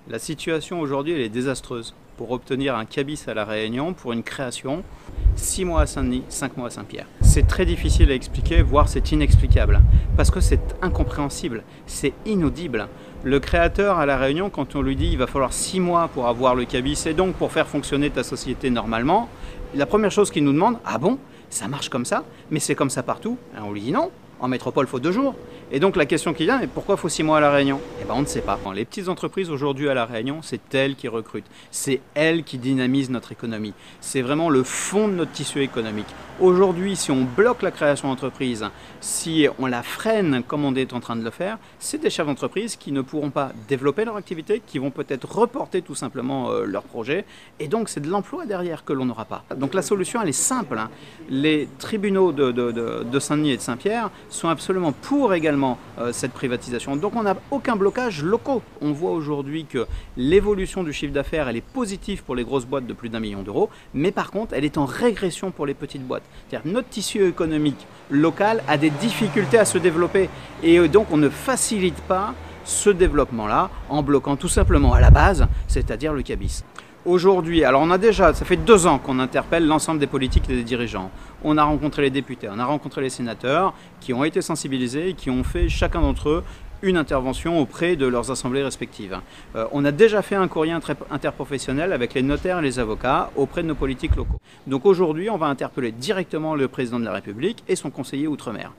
La situation aujourd'hui, elle est désastreuse. Pour obtenir un cabis à La Réunion, pour une création, 6 mois à Saint-Denis, 5 mois à Saint-Pierre. C'est très difficile à expliquer, voire c'est inexplicable. Parce que c'est incompréhensible, c'est inaudible. Le créateur à La Réunion, quand on lui dit il va falloir 6 mois pour avoir le cabis et donc pour faire fonctionner ta société normalement, la première chose qu'il nous demande, ah bon, ça marche comme ça? Mais c'est comme ça partout? Et on lui dit non. En métropole, il faut 2 jours. Et donc la question qui vient, mais pourquoi il faut 6 mois à La Réunion? Eh ben on ne sait pas. Les petites entreprises aujourd'hui à La Réunion, c'est elles qui recrutent. C'est elles qui dynamisent notre économie. C'est vraiment le fond de notre tissu économique. Aujourd'hui, si on bloque la création d'entreprise, si on la freine comme on est en train de le faire, c'est des chefs d'entreprise qui ne pourront pas développer leur activité, qui vont peut-être reporter tout simplement leur projet. Et donc c'est de l'emploi derrière que l'on n'aura pas. Donc la solution, elle est simple. Les tribunaux de Saint-Denis et de Saint-Pierre sont absolument pour également cette privatisation. Donc on n'a aucun blocage locaux. On voit aujourd'hui que l'évolution du chiffre d'affaires, elle est positive pour les grosses boîtes de plus d'1 million d'euros, mais par contre, elle est en régression pour les petites boîtes. C'est-à-dire notre tissu économique local a des difficultés à se développer et donc on ne facilite pas ce développement-là en bloquant tout simplement à la base, c'est-à-dire le cabis. Aujourd'hui, alors ça fait 2 ans qu'on interpelle l'ensemble des politiques et des dirigeants. On a rencontré les députés, on a rencontré les sénateurs qui ont été sensibilisés et qui ont fait chacun d'entre eux une intervention auprès de leurs assemblées respectives. On a déjà fait un courrier interprofessionnel avec les notaires et les avocats auprès de nos politiques locaux. Donc aujourd'hui, on va interpeller directement le président de la République et son conseiller outre-mer.